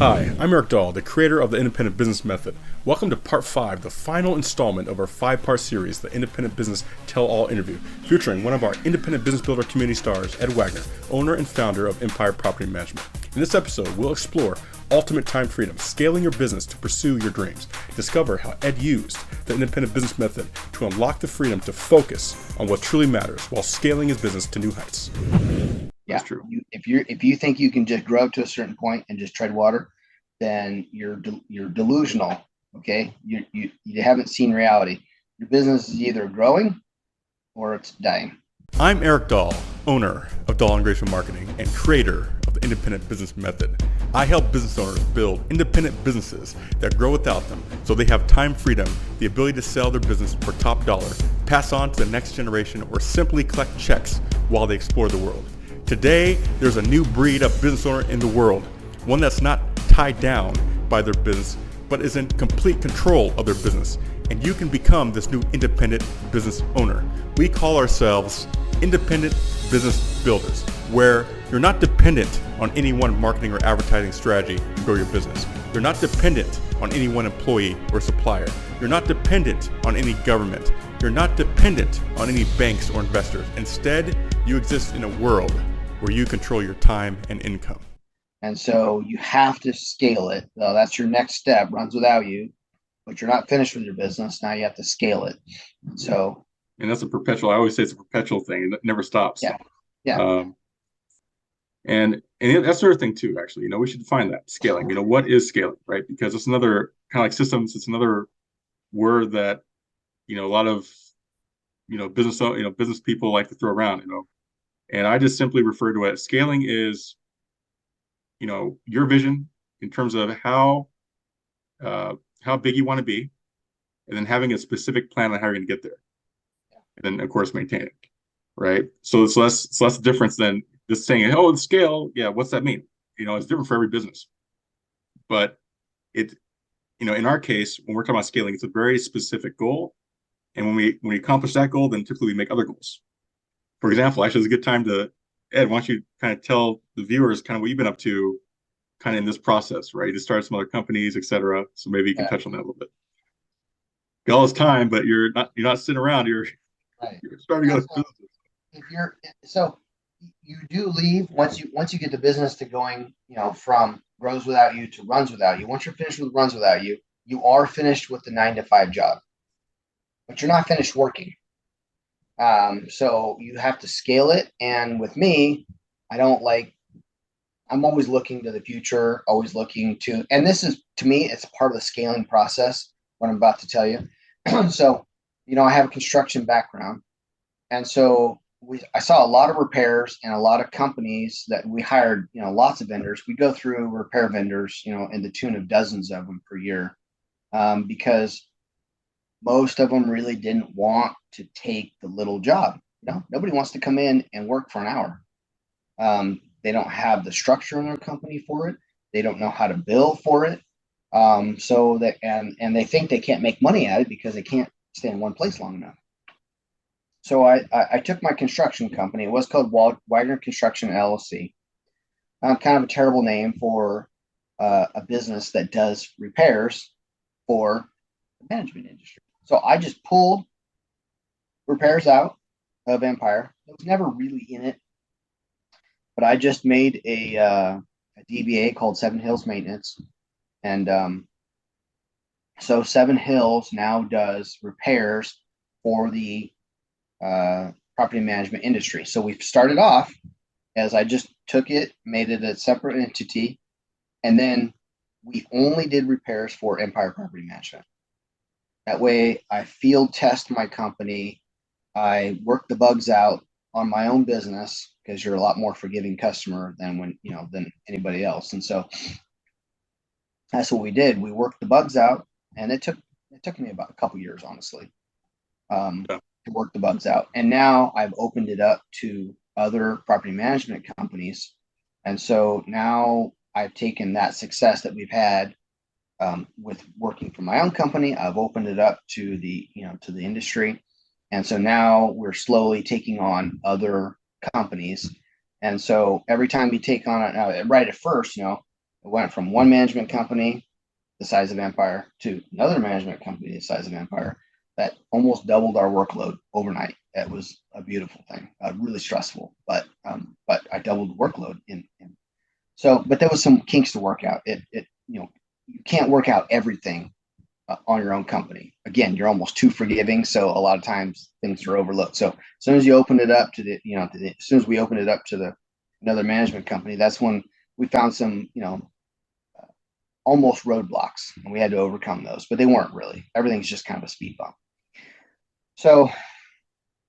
Hi, I'm Eric Dahl, the creator of the Independent Business Method. Welcome to Part 5, the final installment of our 5-part series, the Independent Business Tell-All Interview, featuring one of our Independent Business Builder community stars, Ed Wagner, owner and founder of Empire Property Management. In this episode, we'll explore ultimate time freedom, scaling your business to pursue your dreams. Discover how Ed used the Independent Business Method to unlock the freedom to focus on what truly matters while scaling his business to new heights. Yeah, That's true. if you think you can just grow up to a certain point and just tread water, then you're delusional. Okay, you haven't seen reality. Your business is either growing or it's dying. I'm Eric Dahl, owner of Dahl Integration Marketing and creator of the Independent Business Method. I help business owners build independent businesses that grow without them so they have time freedom, the ability to sell their business for top dollar, pass on to the next generation, or simply collect checks while they explore the world. Today, there's a new breed of business owner in the world, one that's not tied down by their business, but is in complete control of their business. And you can become this new independent business owner. We call ourselves independent business builders, where you're not dependent on any one marketing or advertising strategy to grow your business. You're not dependent on any one employee or supplier. You're not dependent on any government. You're not dependent on any banks or investors. Instead, you exist in a world where you control your time and income. And so you have to scale it. So that's your next step. Runs without you, but you're not finished with your business. Now you have to scale it. So And that's a perpetual, I always say it's a perpetual thing. It never stops. yeah, yeah, Um, and that's the other thing too, actually, we should define that scaling. What is scaling, right? Because it's another kind of like systems. It's another word that, a lot of, business people like to throw around, and I just simply refer to it as scaling is, your vision in terms of how big you want to be, and then having a specific plan on how you're going to get there, and then of course maintain it, right? So it's less difference than just saying, oh, the scale, yeah, what's that mean? It's different for every business, but it, in our case, when we're talking about scaling, it's a very specific goal, and when we accomplish that goal, then typically we make other goals. For example, actually, it's a good time to, Ed, why don't you kind of tell the viewers kind of what you've been up to kind of in this process, right? You just started some other companies, et cetera. So maybe you can yeah. touch on that a little bit. Got all this time, but you're not sitting around. You're Right. you're starting to Yeah. go to So businesses. if you're so you do leave once you get the business to going, from grows without you to runs without you. Once you're finished with runs without you, you are finished with the 9 to 5 job, but you're not finished working. So you have to scale it. And with me, I don't like, I'm always looking to the future, always looking to, and this is, to me, it's part of the scaling process, what I'm about to tell you. So, I have a construction background. And so I saw a lot of repairs and a lot of companies that we hired, lots of vendors. We go through repair vendors, in the tune of dozens of them per year, because most of them really didn't want to take the little job. Nobody wants to come in and work for an hour. They don't have the structure in their company for it. They don't know how to bill for it. So that and they think they can't make money at it because they can't stay in one place long enough. So I took my construction company. It was called Wagner Construction LLC. Kind of a terrible name for a business that does repairs for the management industry. So I just pulled repairs out of Empire. I was never really in it, but I just made a DBA called Seven Hills Maintenance, and so Seven Hills now does repairs for the property management industry. So we started off as I just took it, made it a separate entity, and then we only did repairs for Empire Property Management. That way, I field test my company. I work the bugs out on my own business because you're a lot more forgiving customer than anybody else. And so that's what we did. We worked the bugs out, and it took me about a couple years, honestly, Yeah. to work the bugs out. And now I've opened it up to other property management companies, and so now I've taken that success that we've had, with working for my own company. I've opened it up to the industry, and so now we're slowly taking on other companies. And so every time you take on it, now, right at first, It went from one management company the size of Empire to another management company the size of Empire that almost doubled our workload overnight. It was a beautiful thing, really stressful, but I doubled the workload but there was some kinks to work out. You can't work out everything on your own company. Again, you're almost too forgiving, so a lot of times things are overlooked. So as soon as you open it up to as soon as we opened it up to another management company, that's when we found some almost roadblocks, and we had to overcome those, but they weren't really. Everything's just kind of a speed bump. So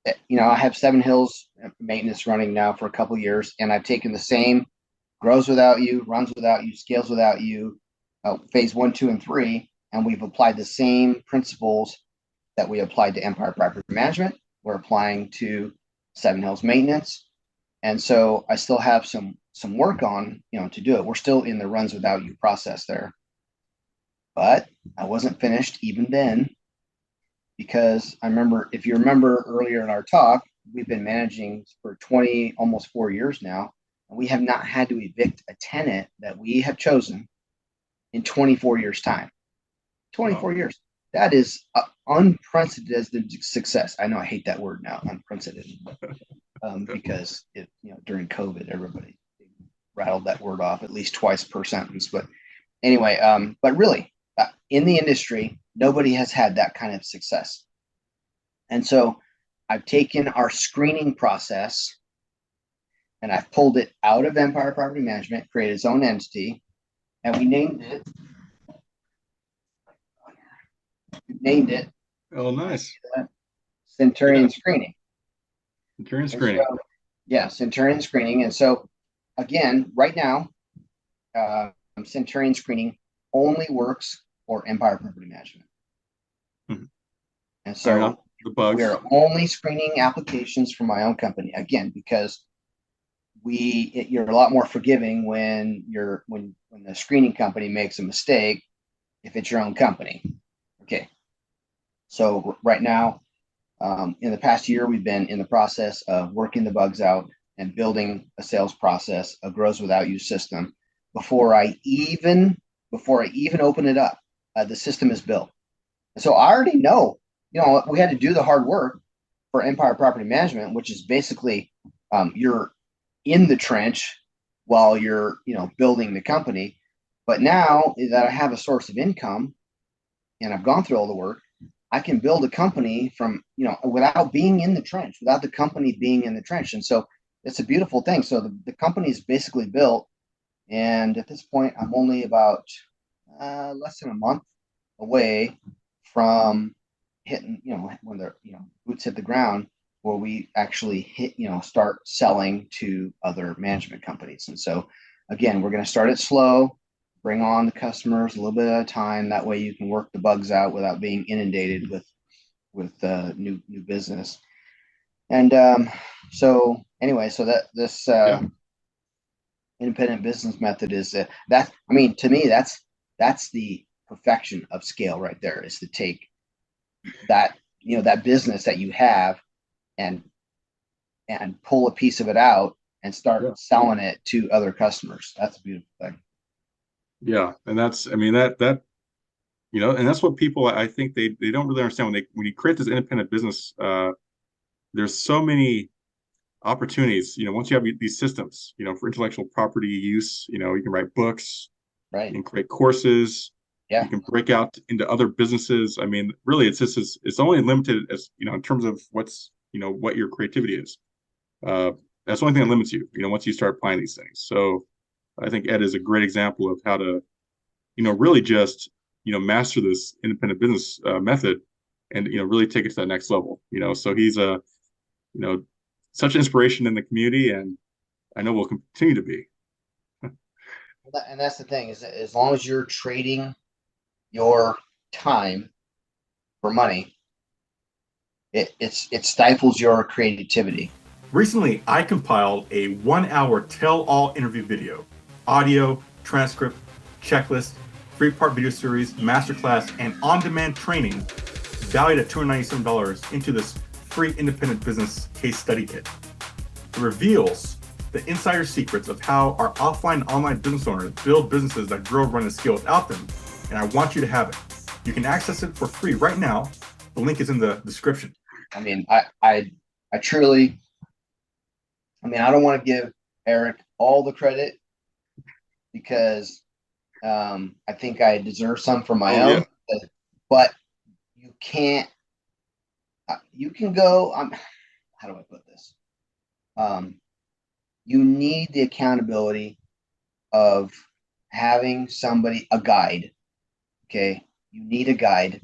I have Seven Hills maintenance running now for a couple of years, and I've taken the same grows without you, runs without you, scales without you, phase 1, 2, and 3, and we've applied the same principles that we applied to Empire Property Management. We're applying to Seven Hills maintenance, and so I still have some work on to do it. We're still in the runs without you process there, but I wasn't finished even then, because if you remember earlier in our talk, we've been managing for 20, almost 4 years now, and we have not had to evict a tenant that we have chosen in 24 years time. 24 years. That is unprecedented success. I know I hate that word now, unprecedented, because during COVID, everybody rattled that word off at least twice per sentence. But anyway, but really, in the industry, nobody has had that kind of success. And so I've taken our screening process and I've pulled it out of Empire Property Management, created its own entity, and we named it. Oh, nice. Centurion Screening. Centurion Screening. Centurion Screening. And so, again, right now, Centurion Screening only works for Empire Property Management. Mm-hmm. And so we are only screening applications for my own company, again, because you're a lot more forgiving when the screening company makes a mistake if it's your own company. Okay. So right now, in the past year, we've been in the process of working the bugs out and building a sales process, a grows without you system. Before I even open it up, the system is built. And so I already know, we had to do the hard work for Empire Property Management, which is basically you're in the trench while you're, building the company. But now that I have a source of income and I've gone through all the work, I can build a company from, without being in the trench, without the company being in the trench. And so it's a beautiful thing. So the company is basically built. And at this point, I'm only about less than a month away from hitting, when they're, boots hit the ground, where we actually start selling to other management companies. And so, again, we're going to start it slow, bring on the customers a little bit at a time. That way you can work the bugs out without being inundated with new business. And so that this independent business method is to me, that's the perfection of scale right there, is to take that, that business that you have and pull a piece of it out and start selling it to other customers. That's a beautiful thing. Yeah. And that's, that and that's what people, I think they don't really understand when you create this independent business, there's so many opportunities, once you have these systems, for intellectual property use, you can write books, right? You can create courses, you can break out into other businesses. Really, it's only limited as, in terms of what's, what your creativity is. That's the only thing that limits you, once you start applying these things. So I think Ed is a great example of how to, really just, master this independent business method and, really take it to that next level, so he's such an inspiration in the community, and I know will continue to be. And that's the thing, is that as long as you're trading your time for money, it stifles your creativity. Recently, I compiled a 1-hour tell-all interview video, audio, transcript, checklist, 3-part video series, masterclass, and on-demand training valued at $297 into this free independent business case study kit. It reveals the insider secrets of how our offline and online business owners build businesses that grow, run, and scale without them, and I want you to have it. You can access it for free right now. The link is in the description. I mean, I truly, I mean, I don't want to give Eric all the credit because I think I deserve some for my own, but you can't, you can go, how do I put this? You need the accountability of having somebody, a guide. Okay. You need a guide.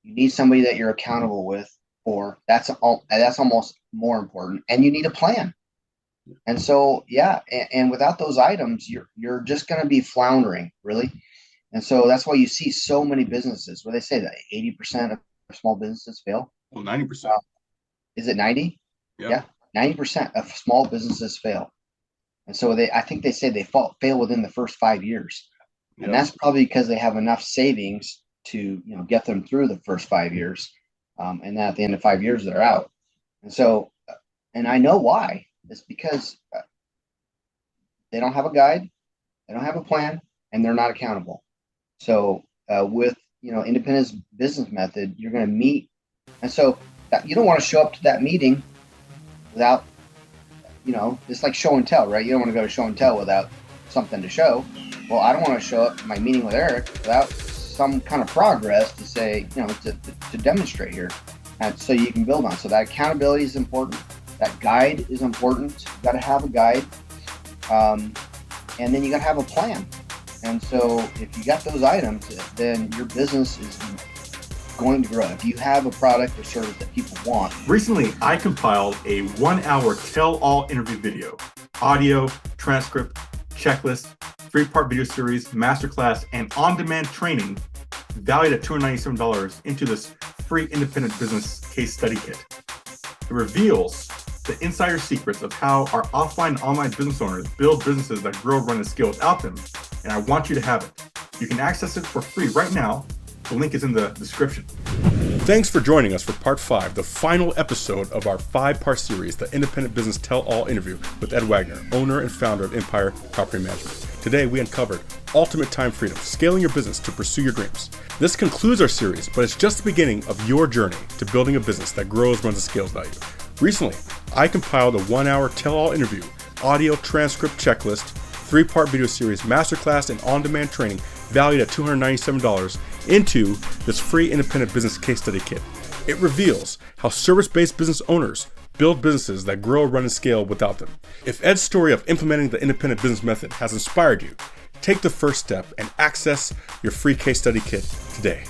You need somebody that you're accountable with for. That's almost more important. And you need a plan. And so, yeah. And without those items, you're just going to be floundering, really. And so that's why you see so many businesses where they say that 80% of small businesses fail. Well, 90%. Is it 90? Yeah. 90% of small businesses fail. And so I think they say they fail within the first 5 years. And that's probably because they have enough savings to, get them through the first 5 years. And then at the end of 5 years, they're out. And so, and I know why. It's because they don't have a guide, they don't have a plan, and they're not accountable. So with, independent business method, you're going to meet. And so you don't want to show up to that meeting without, it's like show and tell, right? You don't want to go to show and tell without something to show. Well, I don't want to show up to my meeting with Eric without some kind of progress to say, to demonstrate here. And so you can build on. So that accountability is important. That guide is important. You got to have a guide. And then you got to have a plan. And so if you got those items, then your business is going to grow. If you have a product or service that people want. Recently, I compiled a 1-hour tell-all interview video, audio, transcript, checklist, 3-part video series, masterclass, and on-demand training valued at $297 into this free independent business case study kit. It reveals the insider secrets of how our offline and online business owners build businesses that grow, run, and scale without them, and I want you to have it. You can access it for free right now. The link is in the description. Thanks for joining us for part 5, the final episode of our 5-part series, the Independent Business Tell-All interview with Ed Wagner, owner and founder of Empire Property Management. Today, we uncovered ultimate time freedom, scaling your business to pursue your dreams. This concludes our series, but it's just the beginning of your journey to building a business that grows, runs, and scales without you. Recently, I compiled a 1-hour tell-all interview, audio, transcript, checklist, 3-part video series, masterclass, and on-demand training valued at $297 into this free independent business case study kit. It reveals how service-based business owners build businesses that grow, run, and scale without them. If Ed's story of implementing the independent business method has inspired you, take the first step and access your free case study kit today.